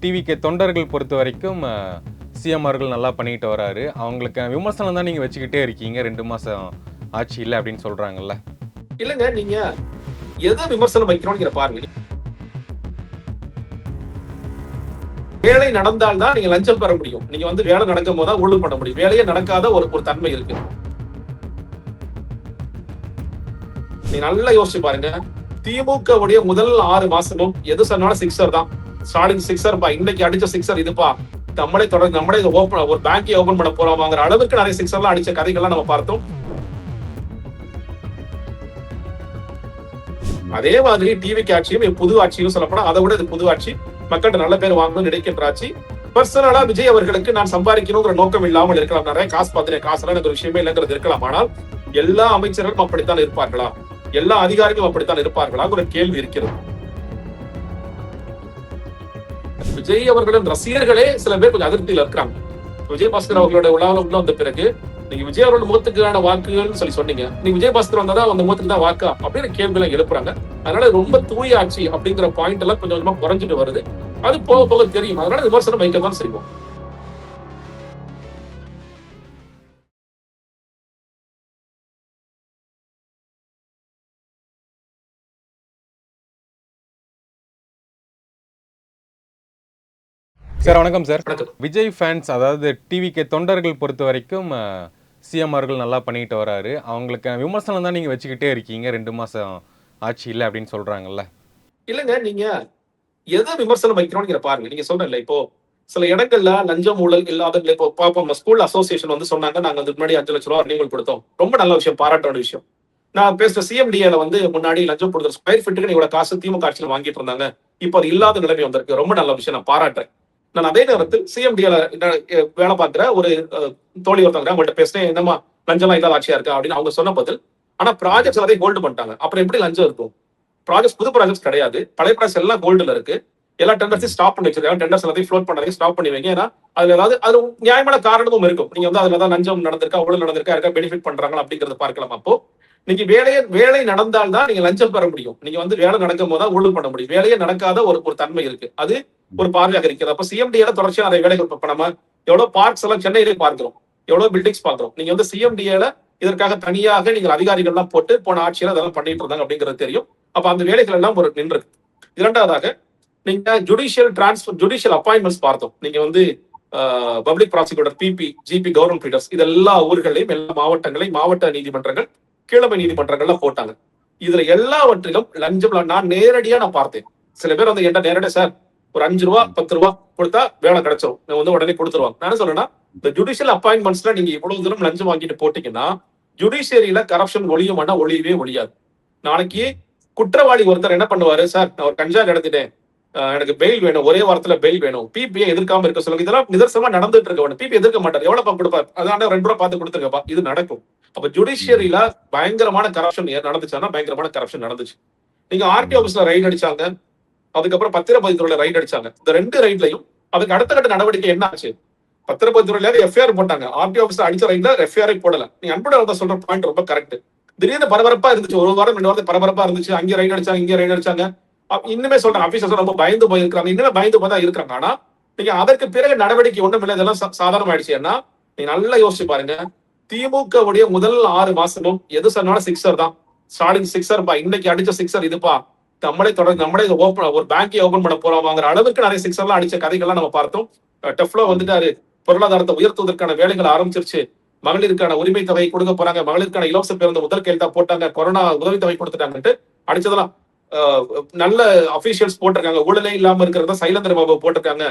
டிவிக்கு தொண்டர்கள் பொறுத்த வரைக்கும் சிஎம் அவர்கள் நல்லா பண்ணிட்டு வராரு. அவங்களுக்கு விமர்சனம் தான் நீங்க வச்சுக்கிட்டே இருக்கீங்க. 2 மாசம் ஆட்சி இல்லை அப்படின்னு சொல்றாங்கல்ல. இல்லங்க, நீங்க எதை விமர்சனம் வைக்கிறோம்ங்கிற பாருங்க. வேலை நடந்தால்தான் நீங்க லஞ்சம் பெற முடியும். நீங்க வேலை நடக்கும் போது தான் ஊழல் பண்ண முடியும். வேலையே நடக்காத ஒரு தன்மை இருக்கு. நீங்க நல்லா யோசிச்சு பாருங்க. திமுக உடைய முதல் 6 மாசமும் எது சொன்னாலும் சிக்ஸர் தான். ஸ்டாலின் சிக்ஸர் பா, இன்னைக்கு அடிச்ச சிக்ஸர் இதுப்பா, நம்மளே ஒரு பேங்கை ஓபன் பண்ண போறோம்ங்கிற அளவுக்கு நிறைய சிக்ஸர்லாம் அடிச்ச கதைகள்லாம் நம்ம பார்த்தோம். அதே மாதிரி டிவிக்கு ஆட்சியும் புது ஆட்சியும் சொல்லப்போனா அதை விட இது புது ஆட்சி. மக்கள்கிட்ட நல்ல பேர் வாங்கணும்னு நினைக்கின்ற ஆட்சி. பர்சனலா விஜய் அவர்களுக்கு நான் சம்பாதிக்கணுங்கிற நோக்கம் இல்லாமல் இருக்கலாம். நிறைய காசு பார்த்துட்டேன், காசுலாம் எனக்கு ஒரு விஷயமே இல்லைங்கிறது இருக்கலாம். ஆனால் எல்லா அமைச்சர்களும் அப்படித்தான் இருப்பார்களா? எல்லா அதிகாரிகளும் அப்படித்தான் இருப்பார்களா? ஒரு கேள்வி இருக்கிறது. விஜய் அவர்களின் ரசிகர்களே சில பேர் கொஞ்சம் அதிருப்தியில் இருக்கிறாங்க. விஜயபாஸ்கர் அவர்களோட உலகம் உள்ள வந்த பிறகு நீங்க விஜய் அவரோட முகத்துக்கான வாக்குகள்னு சொல்லி சொன்னீங்க, நீங்க விஜயபாஸ்கர் வந்தாதான் அந்த முகத்துக்கு தான் வாக்கா அப்படின்னு கேள்வி எல்லாம் எழுப்புறாங்க. அதனால ரொம்ப தூய ஆட்சி அப்படிங்கிற பாயிண்ட் எல்லாம் கொஞ்சம் கொஞ்சமா குறைஞ்சிட்டு வருது. அது போக போக தெரியும். அதனால விமர்சனம் வைக்கதான் செய்வோம். சார் வணக்கம் சார். விஜய் ஃபேன்ஸ், அதாவது டிவிக்கு தொண்டர்கள் பொறுத்த வரைக்கும் சிஎம் அவர்கள் நல்லா பண்ணிட்டு வராரு. அவங்களுக்கு விமர்சனம் தான் நீங்க வச்சுக்கிட்டே இருக்கீங்க. 2 மாசம் ஆட்சி இல்லை அப்படின்னு சொல்றாங்கல்ல. இல்லங்க, நீங்க எதை விமர்சனம் வைக்கிறோம்ங்கிற பாருங்க. நீங்க சொல்றீங்க இப்போ சில இடங்கள்ல லஞ்சம் ஊழல் இல்லாத இப்போ பாப்போம். ஸ்கூல் அசோசியேஷன் சொன்னாங்க, நாங்க முன்னாடி 5 லட்சம் ரூபாய் ரினிவல் கொடுத்தோம். ரொம்ப நல்ல விஷயம், பாராட்ட விஷயம். நான் பேசுற சிஎம்டிஏல முன்னாடி லஞ்சம் கொடுத்த ஸ்கொயர் ஃபீட்டுக்கு இவ்வளவு காசு திமுக ஆட்சியில் வாங்கிட்டு இருந்தாங்க. இப்போ அது இல்லாத நிலைமை வந்திருக்கு. ரொம்ப நல்ல விஷயம், நான் பாராட்டுறேன். நான் அதே நேரத்தில் சிஎம்டிஏல வேலை பார்க்கிற ஒரு தோழி ஒருத்தவங்க அவங்கள்ட்ட பேசுறேன், என்னமா லஞ்சம்லாம் இல்லாத ஆட்சியா இருக்கா அப்படின்னு அவங்க சொன்ன பதில், ஆனா ப்ராஜெக்ட்ஸ் எல்லாத்தையும் ஹோல்டு பண்ணிட்டாங்க. அப்புறம் எப்படி லஞ்சம் இருக்கும்? ப்ராஜெக்ட் புது ப்ராஜெக்ட்ஸ் கிடையாது, பழைய ப்ராஜெக்ட்ஸ் எல்லாம் கோல்டுல இருக்கு. எல்லா டெண்டர்ஸையும் ஸ்டாப் பண்ணி வச்சிருக்காங்க. டெண்டர்ஸ் எல்லாத்தையும் ஃப்ளோட் பண்ணாதீங்க, ஸ்டாப் பண்ணி வைங்க. ஏன்னா அதுல ஏதாவது அது நியாயமான காரணமும் இருக்கும். நீங்க அதுல தான் லஞ்சம் நடந்திருக்கா, ஊழல் நடந்திருக்கா, யாருக்கா பெனிஃபிட் பண்றாங்களா அப்படிங்கறத பார்க்கலாம். அப்போ நீங்க வேலை நடந்தால்தான் நீங்க லஞ்சம் பெற முடியும். நீங்க வேலை நடக்கும் போது தான் ஊழல் பண்ண முடியும். வேலையே நடக்காத ஒரு தன்மை இருக்கு. அது ஒரு பார்வையாக இருக்கிறது. அப்ப சிஎம்டிஏல தொடர்ச்சியா நிறைய வேலைகள் இப்ப நம்ம எவ்வளவு பார்க்ஸ் எல்லாம் சென்னையிலே பார்க்கிறோம், எவ்வளவு பில்டிங்ஸ் பார்க்கிறோம். நீங்க சிஎம்டிஏல இதற்காக தனியாக நீங்கள் அதிகாரிகள் எல்லாம் போட்டு போன ஆட்சியில அதெல்லாம் பண்ணிட்டு இருந்தாங்க அப்படிங்கிறது தெரியும். அப்ப அந்த வேலைகள் எல்லாம் ஒரு நின்று. இரண்டாவதாக நீங்க ஜுடிஷியல் அப்பாயின்மெண்ட்ஸ் பார்த்தோம். நீங்க public prosecutor, PP, GP, government pleaders, இது எல்லா ஊர்களையும், எல்லா மாவட்டங்களையும் மாவட்ட நீதிமன்றங்கள், கீழமை நீதிமன்றங்கள்லாம் போட்டாங்க. இதுல எல்லாவற்றிலும் லஞ்சம் நான் நேரடியா பார்த்தேன். சில பேர் என்கிட்ட நேரடியா, சார் ஒரு 5 ரூபா 10 ரூபா கொடுத்தா வேலை கிடைச்சிடும், நான் உடனே கொடுத்துருவாங்க. நான் என்ன சொல்றேன்னா, இந்த ஜுடிஷியல் அப்பாயின்மெண்ட்ஸ்ல நீங்க இவ்வளவு தூரம் லஞ்சம் வாங்கிட்டு போட்டீங்கன்னா ஜுடிஷியரியில கரப்ஷன் ஒழியுமானா ஒழியவே ஒழியாது. நாளைக்கு குற்றவாளி ஒருத்தர் என்ன பண்ணுவாரு, சார் நான் ஒரு கஞ்சா கடத்திட்டேன், எனக்கு பெயில் வேணும், ஒரே வாரத்துல பெயில் வேணும், பிபிஐ எதிர்க்காம இருக்க சொல்லுங்க. இதெல்லாம் நிதர்சனமா நடந்துட்டு இருக்க. பிபி எதிர்க்க மாட்டார், எவ்வளவு கொடுப்பாரு, அதான் 2 ரூபா பார்த்து கொடுத்துருக்கப்பா, இது நடக்கும். அப்ப ஜுடிஷியரியில பயங்கரமான கரப்ஷன் நடந்துச்சுன்னா பயங்கரமான கரப்ஷன் நடந்துச்சு. நீங்க ஆர்டி ஆபீஸ்ல ரைட் அடிச்சாங்க, அதுக்கப்புறம் பத்திரப்பதிவுத்துறையில ரைட் அடிச்சாங்க. இந்த 2 ரைட்லையும் அதுக்கு அடுத்த கட்ட நடவடிக்கை என்ன ஆச்சு? பத்திரப்பதிவுத்துறையில எஃப்ஐஆர் போட்டாங்க, ஆர்டி ஆபீஸ்ல அடிச்ச ரைட்ல எஃப்ஐஆர் போடல. நீங்க அன்போட சொல்ற பாயிண்ட் ரொம்ப கரெக்ட். திடீர்னு பரபரப்பா இருந்துச்சு, 1 வாரம் 2 வாரத்துக்கு பரபரப்பா இருந்துச்சு. அங்கே ரைட் அடிச்சாங்க, இங்கே ரைட் அடிச்சாங்க. இன்னுமே சொல்றேன், ஆபீசர்ஸ் ரொம்ப பயந்து போயிருக்காங்க, இன்னுமே பயந்து போய் தான் இருக்காங்க. ஆனா நீங்க அதற்கு பிறகு நடவடிக்கை ஒண்ணும் இல்லை, இதெல்லாம் சாதாரணம் ஆயிடுச்சு. ஏன்னா நீங்க நல்லா யோசிச்சு பாருங்க. திமுக உடைய முதல் 6 மாசமும் எது சொன்னாலும் சிக்ஸர் தான். ஸ்டாலின் சிக்ஸர் பா, இன்னைக்கு அடிச்ச சிக்ஸர் இதுப்பா, நம்மளே ஒரு பேங்கை ஓபன் பண்ண போறோம்ங்கிற அளவுக்கு நிறைய சிக்ஸர்லாம் அடிச்ச கதைகள்லாம் நம்ம பார்த்தோம். டெஃப்லோ வந்துட்டாரு, பொருளாதாரத்தை உயர்த்துவதற்கான வேலைகள் ஆரம்பிச்சிருச்சு, மகளிருக்கான உரிமை தொகை கொடுக்க போறாங்க, மகளிருக்கான இலவச பேருந்து முதல் கையெழுத்தா போட்டாங்க, கொரோனா உதவி தொகை கொடுத்துட்டாங்கன்ட்டு அடிச்சதெல்லாம் நல்ல அபிஷியல்ஸ் போட்டிருக்காங்க. ஊழலே இல்லாம இருக்கிறத சைலேந்திர பாபு போட்டிருக்காங்க,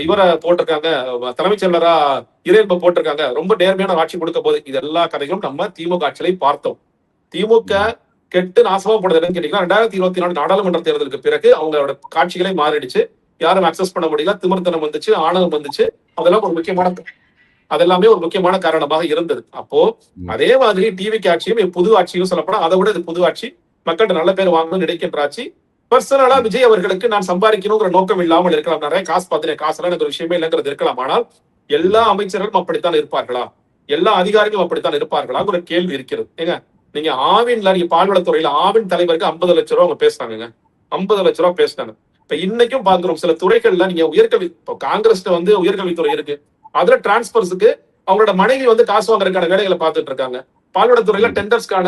இவரை போட்டிருக்காங்க, தலைமைச் செயலரா இறையன்ப போட்டிருக்காங்க. ரொம்ப நேர்மையான ஆட்சி கொடுக்க போது. இது எல்லா கதைகளும் நம்ம திமுக ஆட்சியை பார்த்தோம். திமுக கெட்டு நாசமா போனது கேட்டீங்கன்னா 2024 நாடாளுமன்ற தேர்தலுக்கு பிறகு அவங்களோட காட்சிகளே மாறிடுச்சு. யாரும் அக்சஸ் பண்ண முடியல, திமிர்த்தனம் வந்துச்சு, ஆணவம் வந்துச்சு. அதெல்லாம் அதெல்லாமே ஒரு முக்கியமான காரணமாக இருந்தது. அப்போ அதே மாதிரி டிவிக்கு ஆட்சியும் புது ஆட்சியும் சொல்லப்போனா அதை விட இது புது ஆட்சி. மக்கள்கிட்ட நல்ல பேர் வாங்கணும்னு நினைக்கின்ற ஆட்சி. பர்சனலா விஜய் அவர்களுக்கு நான் சம்பாதிக்கணுங்கிற நோக்கம் இல்லாமல் இருக்கலாம். நிறைய காசு பார்த்துட்டேன், காசுலாம் எனக்கு ஒரு விஷயமே இல்லைங்கிறது இருக்கலாம். ஆனால் எல்லா அமைச்சர்களும் அப்படித்தான் இருப்பார்களா? எல்லா அதிகாரிகளும் அப்படித்தான் இருப்பார்களா? ஒரு கேள்வி இருக்கிறது. ஏங்க, நீங்க ஆவின்ல, நீங்க பால்வளத்துறையில ஆவின் தலைவருக்கு 50 லட்சம் ரூபாய் அவங்க பேசுறாங்க. 50 லட்சம் ரூபாய் பேசினாங்க. இப்ப இன்னைக்கும் பாக்குறோம் சில துறைகள்ல நீங்க உயர்கல்வி, இப்போ காங்கிரஸ்ல வந்து உயர்கல்வித்துறை இருக்கு, அதுல டிரான்ஸ்பர்ஸுக்கு அவங்களோட மனைவி வந்து காசு வாங்குறதுக்கான வேலைகளை பார்த்துட்டு இருக்காங்க. பால்வளத்துறையில டெண்டர்ஸ்க்கான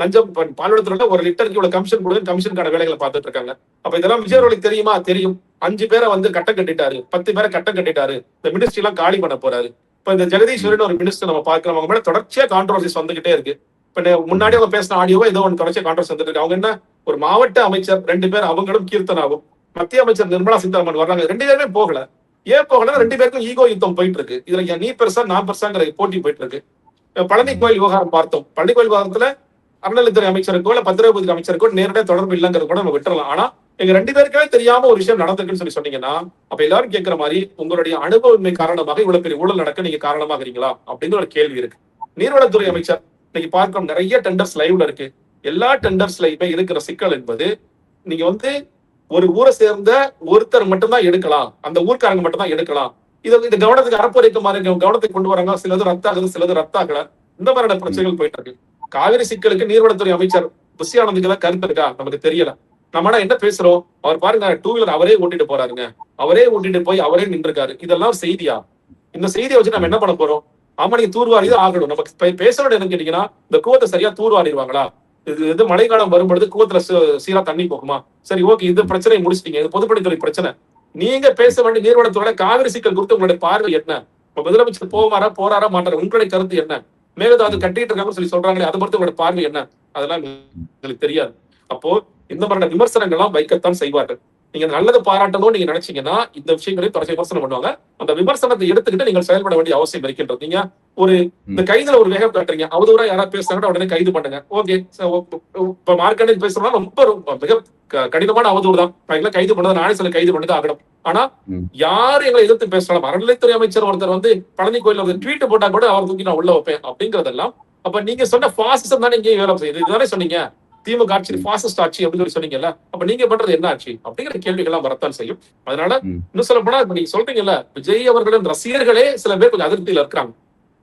லஞ்சம், பால்வளத்துறையில ஒரு லிட்டருக்கு இவ்வளவு கமிஷன் கொடுத்து கமிஷனுக்கான வேலைகளை பார்த்துட்டு இருக்காங்க. அப்ப இதெல்லாம் விஜய் அவர்களுக்கு தெரியுமா? தெரியும். 5 பேரை வந்து கட்டம் கட்டிட்டாரு, 10 பேரை கட்டம் கட்டிட்டாரு, இந்த மினிஸ்ட்ரி எல்லாம் காலி பண்ண போறாரு. இப்ப இந்த ஜெகதீஸ்வரன் ஒரு மினிஸ்டர் நம்ம பாக்குறோம், அவங்க மேல தொடர்ச்சியா கான்ட்ரோவர்சிஸ் வந்துகிட்டே இருக்கு. இப்ப முன்னாடி அவங்க பேசின ஆடியோவோ ஏதோ ஒன்று தொடர்ச்சியா கான்ட்ரோவர்சி வந்துட்டு இருக்கு. அவங்க என்ன, ஒரு மாவட்ட அமைச்சர் 2 பேர், அவங்களும் கீர்த்தனாவும், மத்திய அமைச்சர் நிர்மலா சீதாராமன் வர்றாங்க, 2 பேருமே போகல. ஏன் போகல? 2 பேருக்கும் ஈகோ யுத்தம் போயிட்டு இருக்கு. இதுல நீ பெருசா நான் பெருசாங்கிற போட்டி போயிட்டு இருக்கு. பழனி கோயில் விவகாரம் பார்த்தோம். பழனி கோயில் விவகாரத்துல அறநிலைத்துறை அமைச்சருக்கோ இல்ல பத்திரப்பதிவு அமைச்சருக்கோ நேரடியா தொடர்பு இல்லைங்கிறது கூட நம்ம விட்டுறலாம். ஆனா எங்க 2 பேருக்கே தெரியாம ஒரு விஷயம் நடந்திருக்குன்னு சொல்லி சொன்னீங்கன்னா, அப்ப எல்லாரும் கேட்கிற மாதிரி உங்களுடைய அனுபவமின்மை காரணமாக இவ்வளவு பெரிய ஊழல் நடக்க நீங்க காரணமாகறீங்களா அப்படிங்கிற ஒரு கேள்வி இருக்கு. நீர்வளத்துறை அமைச்சர் இன்னைக்கு பார்க்கிறோம், நிறைய டெண்டர்ஸ் லைவ்ல இருக்கு. எல்லா டெண்டர்ஸ்லயுமே இருக்கிற சிக்கல் என்பது, நீங்க வந்து ஒரு ஊரை சேர்ந்த ஒருத்தர் மட்டும்தான் எடுக்கலாம், அந்த ஊர்க்காரங்க மட்டும் தான் எடுக்கலாம். இது கவனத்துக்கு அறப்போரைக்க மாதிரி கவனத்துக்கு கொண்டு வராங்க. சிலது ரத்தாகுது, சிலது ரத்தாகல. இந்த மாதிரியான பிரச்சனைகள் போயிட்டு இருக்கு. காவிரி சிக்கலுக்கு நீர்வளத்துறை அமைச்சர் புஷி ஆனந்துக்கு தான் கருத்து இருக்கா நமக்கு தெரியல. நம்ம என்ன பேசுறோம்? அவர் பாருங்க, 2 வீலர் அவரே ஓட்டிட்டு போறாருங்க, அவரே ஓட்டிட்டு போய் அவரே நின்று இருக்காரு. இதெல்லாம் செய்தியா? இந்த செய்தியை வச்சு நம்ம என்ன பண்ண போறோம்? ஆமா, நீங்க தூர்வாரி தான் ஆகணும். நமக்கு பேசணும். என்ன கேட்டீங்கன்னா, இந்த கூவத்தை சரியா தூர்வாரிடுவாங்களா? இது மழைக்காலம் வரும்பொழுது கூவத்துல சீரா தண்ணி போகுமா? சரி, ஓகே, இந்த பிரச்சனையை முடிச்சிட்டீங்க, இது பொதுப்பணித்துறை பிரச்சனை. நீங்க பேச வேண்டிய நீர்வளத்துறை காவிரி சிக்கல் குறித்து உங்களுடைய பார்வை என்ன? முதலமைச்சர் போவாரா போறாரா மாட்டாரா? உங்களுடைய கருத்து என்ன? மேகதாது கட்டிட்டு இருக்காங்கன்னு சொல்லி சொல்றாங்களே, அதை பொறுத்து உங்களுடைய பார்வை என்ன? அதெல்லாம் எங்களுக்கு தெரியாது. அப்போ இந்த மாதிரியான விமர்சனங்கள்லாம் வைக்கத்தான் செய்வார்கள். நீங்க நல்லது பாராட்டணும்னு நீங்க நினைச்சீங்கன்னா இந்த விஷயங்களையும் தொடர்ச்சி விமர்சனம் பண்ணுவாங்க. அந்த விமர்சனத்தை எடுத்துக்கிட்டு நீங்கள் செயல்பட வேண்டிய அவசியம் இருக்கின்றது. நீங்க ஒரு இந்த கைதுல ஒரு வேகம் காட்டுறீங்க, அவதூறா யாராவது பேசுறாங்கன்னா உடனே கைது பண்ணுங்க. ஓகே, இப்ப மார்க்கெட் பேசுறோம்னா ரொம்ப மிக கடினமான அவதூறு தான். கைது பண்ணது நானே சில கைது பண்ணது ஆகணும். ஆனா யாரு எங்களை எதிர்த்து பேசலாம்? அறநிலைத்துறை அமைச்சர் ஒருத்தர் வந்து பழனி கோயில ஒரு ட்வீட் போட்டா கூட அவர் தூக்கி நான் உள்ள வைப்பேன் அப்படிங்கறதெல்லாம். அப்ப நீங்க சொன்ன பாசிசம் தானே இங்கே வேலை செய்யுது. இதுதானே சொன்னீங்க, திமுக ஆட்சி பாசிஸ்ட் ஆட்சி அப்படின்னு சொல்லி சொன்னீங்கல்ல. அப்ப நீங்க பண்றது என்ன ஆட்சி அப்படிங்கிற கேள்விகள் எல்லாம் வரத்தான் செய்யும். அதனால இன்னும் சொல்ல போனா, இப்ப நீங்க சொல்றீங்கல்ல, விஜய் அவர்களின் ரசிகர்களே சில பேர் கொஞ்சம் அதிருப்தியில இருக்கிறாங்க.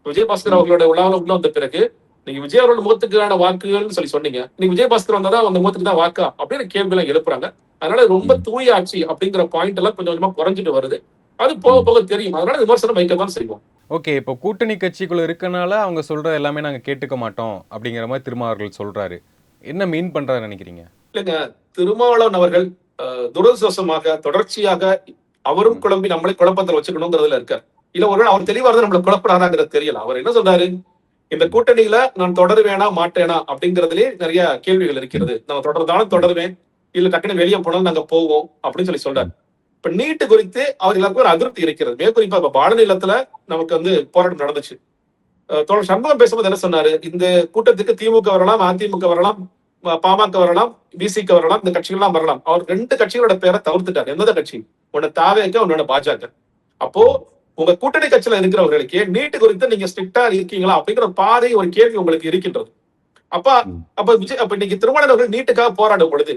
விஜயபாஸ்கர் அவர்களோட உள்ள வந்த பிறகு நீங்க விஜய் அவர்கள் முகத்துக்கான வாக்குகள்னு சொல்லி சொன்னீங்க, நீங்க விஜயபாஸ்கர் வந்தாதான் அந்த முகத்துக்கு தான் வாக்கா அப்படின்னு கேள்வி எல்லாம் எழுப்புறாங்க. அதனால ரொம்ப தூய ஆட்சி அப்படிங்கிற பாயிண்ட் எல்லாம் கொஞ்சம் கொஞ்சமா குறைஞ்சிட்டு வருது. அது போக போக தெரியும். அதனால விமர்சனம் வைக்கத்தான் செய்வோம். ஓகே, இப்போ கூட்டணி கட்சிக்குள்ள இருக்கனால அவங்க சொல்ற எல்லாமே நாங்க கேட்டுக்க மாட்டோம் அப்படிங்கிற மாதிரி திருமாவர்கள் சொல்றாரு. என்ன மீன் பண்றாரு நினைக்கிறீங்க? இல்லைங்க, திருமாவளவன் அவர்கள் துரதிருஷ்டவசமாக தொடர்ச்சியாக அவரும் குழம்பி நம்மளை குழப்பத்தில் வச்சுக்கணுங்கிறதுல இருக்கார். இல்ல ஒருவேளை அவர் தெளிவா இருந்தா நம்மளை குழப்பறாங்கிறது தெரியல. அவர் என்ன சொல்றாரு, இந்த கூட்டணியில நான் தொடருவேனா மாட்டேனா அப்படிங்கறதுலயே நிறைய கேள்விகள் இருக்கிறது. நான் தொடர்ந்தாலும் தொடருவேன், இல்ல டக்குனு வெளியே போனாலும் நாங்க போவோம் அப்படின்னு சொல்லி சொல்றாரு. இப்ப நீட்டு குறித்து அவர் எல்லாருக்கும் ஒரு அதிருப்தி இருக்கிறது. மேற்குறிப்பா இப்ப பாடநிலத்துல நமக்கு வந்து போராட்டம் நடந்துச்சு. தோழர் சண்முகம் பேசும்போது என்ன சொன்னாரு, இந்த கூட்டத்துக்கு திமுக வரலாம், அதிமுக வரலாம், பாமக வரலாம், பிசிக்கு வரலாம், இந்த கட்சிகள்லாம் வரலாம். அவர் 2 கட்சிகளோட பேரை தவிர்த்துட்டார். எந்த கட்சி? ஒன்னு தாவேக, ஒன்னோட பாஜக. அப்போ உங்க கூட்டணி கட்சியில இருக்கிறவர்களுக்கு நீட்டு குறித்து நீங்க ஸ்ட்ரிக்டா இருக்கீங்களா அப்படிங்கிற பாதை ஒரு கேள்வி உங்களுக்கு இருக்கின்றது. அப்ப இன்னைக்கு திருமாவளவர்கள் நீட்டுக்காக போராடும் பொழுது,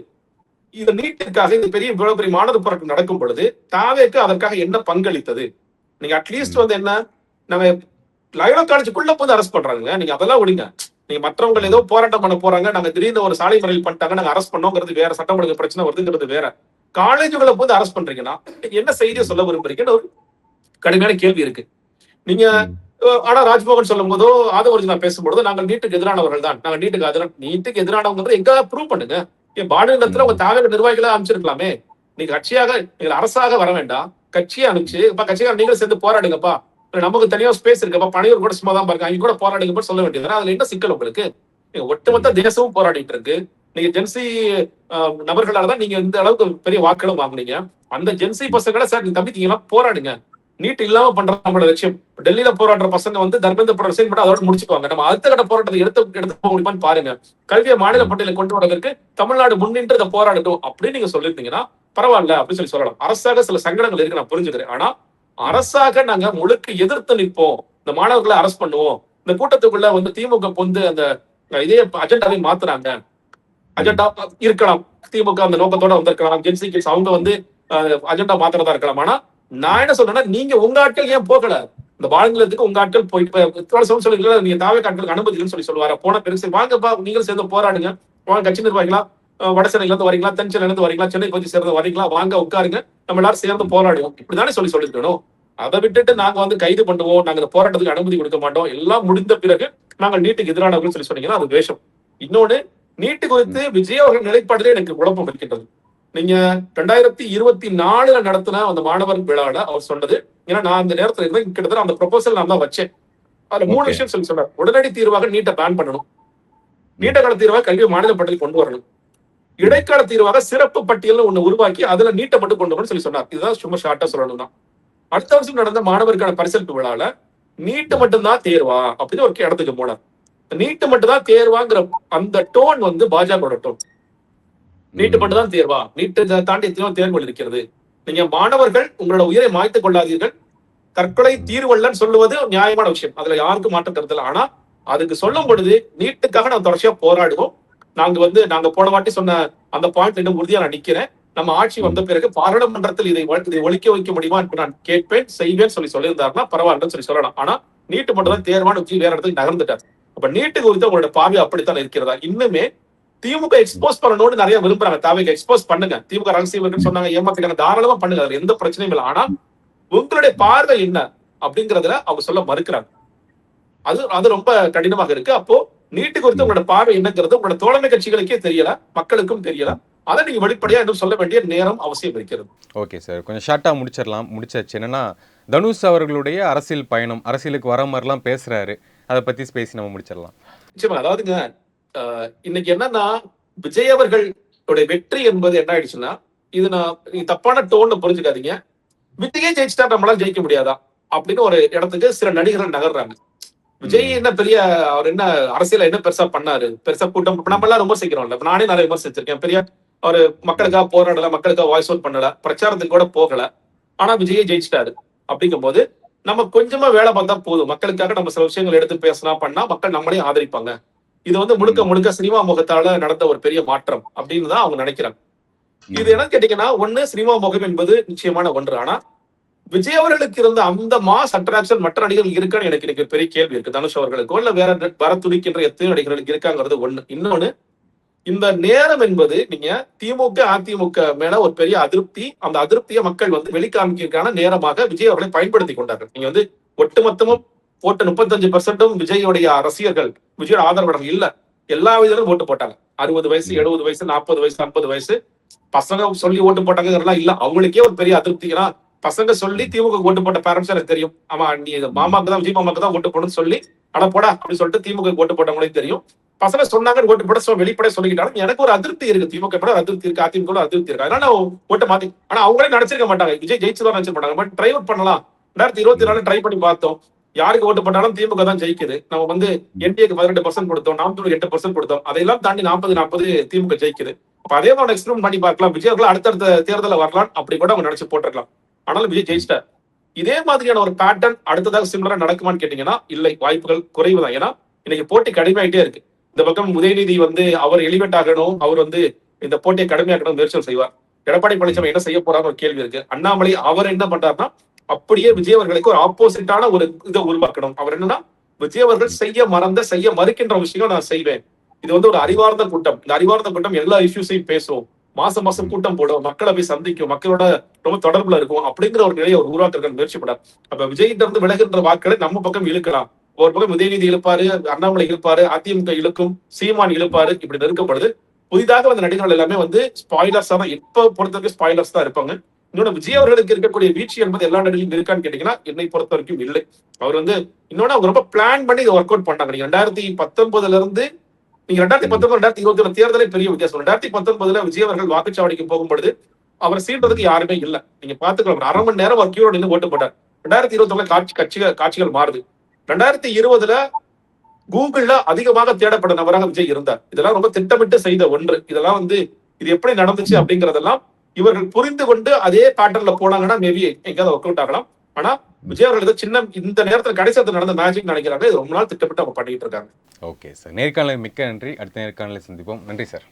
இந்த நீட்டுக்காக இந்த இவ்வளவு பெரிய மாணவர் போராட்டம் நடக்கும் பொழுது தாவேக்கு அதற்காக என்ன பங்களித்தது? நீங்க அட்லீஸ்ட் வந்து என்ன, நம்ம லயோலா காலேஜுக்குள்ள போய் அரெஸ்ட் பண்றாங்க. நீங்க அதெல்லாம் விடுங்க. நீங்க மற்றவங்க ஏதோ போராட்டம் பண்ண போறாங்க, நாங்க திடீர்னு ஒரு சாலை மறியல் பண்ணிட்டாங்க, நாங்க அரெஸ்ட் பண்ணோங்கிறது வேற, சட்டம் ஒழுங்கு பிரச்சனை வருதுங்கிறது வேற. காலேஜுகளை போய் அரெஸ்ட் பண்றீங்கன்னா என்ன செய்தியை சொல்ல விரும்புறீங்கன்னு ஒரு கடுமையான கேள்வி இருக்கு. நீங்க ஆனா ராஜ்மோகன் சொல்லும் போதோ ஆதவர்ஜுனா பேசும்போது நாங்கள் நீட்டுக்கு எதிரானவர்கள் தான், நாங்க நீட்டுக்கு எதிரானவங்க எங்க ப்ரூவ் பண்ணுங்க. என் பாடநிலத்துல உங்க தாவக நிர்வாகிகளா அமைச்சிருக்கலாமே. நீங்க கட்சியாக, நீங்க அரசாக வர வேண்டாம், கட்சியை அனுப்பிச்சு கட்சியாக நீங்களும் சேர்ந்து போராடுங்கப்பா, நமக்கு தனியா ஸ்பேஸ் இருக்குப்பா, பணியூர் கூட சும்மா தான் பாருங்க, அவங்க கூட போராடுங்க சொல்ல வேண்டியது. அதுல என்ன சிக்கல் உங்களுக்கு? நீங்க ஒட்டுமொத்த தேசமும் போராடிட்டு இருக்கு. நீங்க ஜென்சி நபர்களால தான் நீங்க இந்த அளவுக்கு பெரிய வாக்குகளும் வாங்குனீங்க. அந்த ஜென்சி பசங்களை சார் நீங்க தம்பித்தீங்கன்னா போராடுங்க. நீட் இல்லாம பண்ற நம்மளோட லட்சியம். டெல்லியில போராடுற பசங்க வந்து தர்மேந்திர ரிசைன் பண்ணி அதோட முடிச்சுக்குவாங்க. நம்ம அடுத்த கட்ட போராட்டத்தை எடுத்து போக முடியுமான்னு பாருங்க. கல்வியை மாநில பட்டியலில் கொண்டு வரதற்கு தமிழ்நாடு முன்னின்று இதை போராடட்டும் அப்படின்னு நீங்க சொல்லியிருந்தீங்கன்னா பரவாயில்ல அப்படின்னு சொல்லலாம். அரசாக சில சங்கடங்கள் இருக்கு, நான் புரிஞ்சுக்கிறேன். ஆனா அரசாக நாங்க முழுக்க எதிர்த்து நிற்போம், இந்த மாணவர்களை அரெஸ்ட் பண்ணுவோம், இந்த கூட்டத்துக்குள்ள வந்து திமுக வந்து அந்த இதே அஜெண்டாவை மாத்துறாங்க, அஜெண்டா இருக்கலாம், திமுக அந்த நோக்கத்தோட வந்திருக்கலாம், ஜென்சி கேஸ் அவங்க வந்து அஜெண்டா மாத்துறதா இருக்கலாம். ஆனா நான் என்ன சொல்றேன்னா, நீங்க உங்க ஆட்கள் ஏன் போகல? இந்த வாழ்நிலத்துக்கு உங்க ஆட்கள் போயிட்டு சொல்லி நீங்க தாவே ஆட்களுக்கு அனுமதின்னு சொல்லி சொல்லுவார போன பெருசு வாங்கப்பா நீங்களும் சேர்ந்து போராடுங்க, கட்சி நிர்வாகிகளா வட சென்னையில இருந்து வரீங்களா, தென் சென்னையில இருந்து வரீங்களா, சென்னை பகுதி சேர்ந்து வரீங்களா, வாங்க உட்காருங்க, நம்ம எல்லாரும் சேர்ந்து போராடுவோம், இப்படிதானே சொல்லிருக்கணும். அதை விட்டுட்டு நாங்க வந்து கைது பண்ணுவோம், நாங்க இந்த போராட்டத்துக்கு அனுமதி கொடுக்க மாட்டோம், எல்லாம் முடிந்த பிறகு நாங்கள் நீட்டுக்கு எதிரானவர்கள் சொல்லி சொன்னீங்கன்னா அது வேஷம். இன்னொன்னு, நீட்டு குறித்து விஜய் அவர்கள் நிலைப்பாடுல எனக்கு குழப்பம் இருக்கின்றது. நீங்க 2024 நடத்தின அந்த மாணவர் விழால அவர் சொன்னது, ஏன்னா நான் அந்த நேரத்துல இருந்து கிட்டத்தட்ட அந்த ப்ரொபோசல் நான் தான் வச்சேன். அதுல 3 விஷயம் சொல்லி சொன்னார். உடனடி தீர்வாக நீட்டை பேன் பண்ணணும், நீண்ட கால தீர்வாக கல்வி மாநில பட்டியல் கொண்டு வரணும், இடைக்கால தீர்வாக சிறப்பு பட்டியல் ஒண்ணு உருவாக்கி அதுல நீட்டை மட்டும் கொண்டு வரணும்னு சொல்லி சொன்னார். இதுதான் சும்மா ஷார்ட்டா சொல்லணும் தான். அடுத்த வருஷம் நடந்த மாணவருக்கான பரிசளிப்பு விழால நீட்டு மட்டும்தான் தேர்வா அப்படின்னு ஒரு இடத்துக்கு போனார். நீட்டு மட்டும் தான் தேர்வாங்கிற அந்த டோன் வந்து பாஜக டோன். நீட்டு மட்டும் தான் தேர்வா, நீட்டு தாண்டி எத்தனையோ தேர்வுகள் இருக்கிறது, நீங்க மாணவர்கள் உங்களோட உயிரை மாய்த்துக் கொள்ளாதீர்கள், தற்கொலை தீர்வல்லன்னு சொல்லுவது நியாயமான விஷயம், அதுல யாருக்கும் மாற்றம் கருத்துல. ஆனா அதுக்கு சொல்லும் பொழுது நீட்டுக்காக நம்ம தொடர்ச்சியா போராடுவோம், நாங்க போன வாட்டி சொன்ன அந்த பாயிண்ட் இன்னும் உறுதியா நான் நிக்கிறேன், நம்ம ஆட்சி வந்த பிறகு பாராளுமன்றத்தில் இதை ஒழிக்க வைக்க முடியுமா என்று நான் கேட்பேன், செய்வேன் சொல்லியிருந்தாருன்னா பரவாயில்லன்னு சொல்லலாம். ஆனா நீட்டு மட்டும் தான் தேர்வான்னு வச்சு வேற இடத்துக்கு நகர்ந்துட்டார். அப்ப நீட்டு குறித்து உங்களோட பார்வை அப்படித்தான் இருக்கிறதா? இன்னுமே திமுக எக்ஸ்போஸ் பண்ணணும்னு நிறைய விரும்புறாங்க. தாவேக எக்ஸ்போஸ் பண்ணுங்க, திமுக ரகசியம் சொன்னாங்க, ஏமாத்திட்டாங்க, தாராளமா பண்ணுங்க, அதுல எந்த பிரச்சனையும் இல்லை. ஆனா உங்களுடைய பார்வை என்ன அப்படிங்கறதுல அவங்க சொல்ல மறுக்கிறாங்க. அது ரொம்ப கடினமாக இருக்கு. அப்போ நீட்டு குறித்து உங்களோட பார்வை என்னங்கிறது உங்களோட தோழமை கட்சிகளுக்கே தெரியல, மக்களுக்கும் தெரியல. அதை நீங்க வெளிப்படையா இன்னும் சொல்ல வேண்டிய நேரம் அவசியம் இருக்கிறது. ஓகே சார், கொஞ்சம் ஷார்ட்டா முடிச்சாச்சு. என்னன்னா, தனுஷ் அவர்களுடைய அரசியல் பயணம், அரசியலுக்கு வர மாதிரிலாம் பேசுறாரு, அதை பத்தி பேசி நம்ம முடிச்சிடலாம். நிச்சயமா. அதாவதுங்க, இன்னைக்கு என்னன்னா, விஜய் அவர்களுடைய வெற்றி என்பது என்ன ஆயிடுச்சுன்னா, இது நீ தப்பான டோன் புரிஞ்சுக்காதீங்க, விஜயே ஜெயிச்சுட்டா நம்மளால ஜெயிக்க முடியாதா அப்படின்னு ஒரு இடத்துக்கு சில நடிகர்கள் நகர்றாங்க. விஜய் என்ன பெரிய, அவர் என்ன அரசியல என்ன பெருசா பண்ணாரு, பெருசா கூட்டம் நம்ம எல்லாம் விமர்சிக்கிறோம்ல, நானே நிறைய விமர்சிச்சிருக்கேன். பெரிய அவரு மக்களுக்காக போராடல, மக்களுக்காக வாய்ஸ் அவுட் பண்ணல, பிரச்சாரத்துக்கு கூட போகல, ஆனா விஜயே ஜெயிச்சிட்டாரு. அப்படிங்கும் போது நம்ம கொஞ்சமா வேலை பார்த்தா போதும், மக்களுக்காக நம்ம சில விஷயங்கள் எடுத்து பேசினா பண்ணா மக்கள் நம்மளையும் ஆதரிப்பாங்க. இது வந்து முழுக்க சினிமா முகத்தால நடந்த ஒரு பெரிய மாற்றம் அப்படின்னு தான் அவங்க நினைக்கிறாங்க. இது என்ன கேட்டீங்கன்னா, ஒண்ணு சினிமா முகம் என்பது நிச்சயமான ஒன்று. ஆனா விஜய் அவர்களுக்கு இருந்த அந்த மாஸ் அட்ராக்ஷன் மற்ற நடிகர்கள் இருக்கான்னு எனக்கு பெரிய கேள்வி இருக்கு. தனுஷ் அவர்களுக்கோ இல்ல வேற வர துடிக்கின்ற எத்தனை நடிகர்களுக்கு இருக்காங்கிறது ஒண்ணு. இன்னொன்னு, இந்த நேரம் என்பது நீங்க திமுக அதிமுக மேல ஒரு பெரிய அதிருப்தி, அந்த அதிருப்தியை மக்கள் வந்து வெளிக்காமிக்கான நேரமாக விஜய் அவர்களை பயன்படுத்தி கொண்டார்கள். நீங்க வந்து ஒட்டுமொத்தமும் போட்ட 35% விஜயோடைய ரசிகர்கள், விஜயோட ஆதரவாளர்கள் இல்ல, எல்லா விதத்திலும் ஓட்டு போட்டாங்க. 60 வயசு 70 வயசு 40 வயசு 50 வயசு பசங்க சொல்லி ஓட்டு போட்டாங்க இல்ல, அவங்களுக்கே ஒரு பெரிய அதிருப்தினா, பசங்க சொல்லி திமுக ஓட்டு போட்ட பேரண்ட்ஸ் எனக்கு தெரியும். ஆமா, நீ மாமாக்கு தான், விஜய் மாமாக்கு தான் ஓட்டு போடணும்னு சொல்லி ஆனா போடா அப்படின்னு சொல்லிட்டு திமுக ஓட்டு போட்டவங்களையும் தெரியும். பசங்க சொன்னாங்க ஓட்டு போட வெளிப்படையா சொல்லிக்கிட்டாலும் எனக்கு ஒரு அதிருப்தி இருக்கு, திமுக கூட அதிருப்தி இருக்கு, அதிமுக அதிருப்தி இருக்கு. அதனால நான் ஓட்ட மாத்தி, ஆனா அவங்களே நினைச்சிருக்க மாட்டாங்க விஜய் ஜெயிச்சுதான் நினைச்சிருக்க மாட்டாங்க. பட் ட்ரை அவுட் பண்ணலாம், 2024 ட்ரை பண்ணி பார்த்தோம், யாருக்கு ஓட்டு போட்டாலும் திமுக தான் ஜெயிக்குது. நம்ம வந்து என்டிஏக்கு 18% கொடுத்தோம், 48% கொடுத்தோம், அதையெல்லாம் தாண்டி 40 திமுக ஜெயிக்குது. அப்ப அதே மாதிரி எக்ஸ்பிரிமெண்ட் பண்ணி பார்க்கலாம், விஜய் அவர்கள் அடுத்தடுத்த தேர்தலில் வரலாம் அப்படி கூட அவங்க நினைச்சு போட்டிருக்கலாம். ஆனாலும் விஜய் ஜெயிச்சிட்டார். இதே மாதிரியான ஒரு பேட்டர்ன் அடுத்ததாக சிமிலரா நடக்குமான்னு கேட்டீங்கன்னா இல்லை, வாய்ப்புகள் குறைவுதான். ஏன்னா இன்னைக்கு போட்டி கடுமையாயிட்டே இருக்கு. இந்த பக்கம் உதயநிதி வந்து அவர் எலிவேட் ஆகணும், அவர் வந்து இந்த போட்டியை கடுமையாக்கணும் முயற்சிகள் செய்வார். எடப்பாடி பழனிசாமி என்ன செய்ய போறான்னு ஒரு கேள்வி இருக்கு. அண்ணாமலை அவர் என்ன பண்றாருன்னா, அப்படியே விஜய் அவர்களுக்கு ஒரு ஆப்போசிட்டான ஒரு இதை உருவாக்கணும். அவர் என்னன்னா, விஜய் அவர்கள் செய்ய மறுக்கின்ற விஷயம் நான் செய்வேன். இது வந்து ஒரு அறிவார்ந்த கூட்டம், இந்த அறிவார்ந்த கூட்டம் எல்லா இஷ்யூஸையும் பேசும், மாசம் கூட்டம் போடும், மக்களை போய் சந்திக்கும், மக்களோட ரொம்ப தொடர்புல இருக்கும் அப்படிங்கிற ஒரு நிலையை ஒரு உருவாக்க முயற்சி பண்ணார். அப்ப விஜய்கிட்ட இருந்து விலகின்ற வாக்களை நம்ம பக்கம் இழுக்கலாம். ஒரு பக்கம் உதயநிதி இழுப்பாரு, அண்ணாமலை இழுப்பாரு, அதிமுக இழுக்கும், சீமான் இழுப்பாரு, இப்படி நெருக்கப்படுது. புதிதாக வந்த நடிகர்கள் எல்லாமே வந்து ஸ்பாய்லர்ஸா தான், இப்ப பொறுத்தவரைக்கும் ஸ்பாய்லர்ஸ் தான் இருப்பாங்க. இன்னொன்னு, விஜய் அவர்களுக்கு இருக்கக்கூடிய வீழ்ச்சி என்பது எல்லா நடிகர்களும் இருக்கான்னு கேட்டீங்கன்னா என்னை பொறுத்த வரைக்கும் இல்லை. அவர் வந்து இன்னொன்னு அவங்க ரொம்ப பிளான் பண்ணி இதை ஒர்க் அவுட் பண்ணாங்க. நீங்க 2019 இருந்து நீங்க 2019 2021 தேர்தலே பெரிய வித்தியாசம். 2019 விஜய் அவர்கள் வாக்குச்சாவடிக்கு போகும்பொழுது அவர் சீன்றதுக்கு யாருமே இல்ல. நீங்க பாத்துக்கலாம், அரை மணி நேரம் கியூல நின்று ஓட்டு போட்டார். 2021 காட்சிகள் மாறுது. 2020 கூகுள்ல அதிகமாக தேடப்பட்ட நபராக விஜய் இருந்தார். இதெல்லாம் ரொம்ப திட்டமிட்டு செய்த ஒன்று. இதெல்லாம் வந்து இது எப்படி நடந்துச்சு அப்படிங்கறதெல்லாம் இவர்கள் புரிந்து கொண்டு அதே பேட்டர்ன்ல போனாங்கன்னா மேபி எங்கேயாவது ஒர்க் அவுட் ஆகலாம். ஆனா விஜய் அவர்கள் சின்ன இந்த நேரத்தில் கடைசி நடந்த மேஜிக் நினைக்கிறாங்க. இது ரொம்ப நாள் திட்டமிட்டு அவங்க பண்ணிட்டு இருக்காங்க. ஓகே சார், நேர்காணலுக்கு மிக்க நன்றி. அடுத்த நேர்காணலை சந்திப்போம். நன்றி சார்.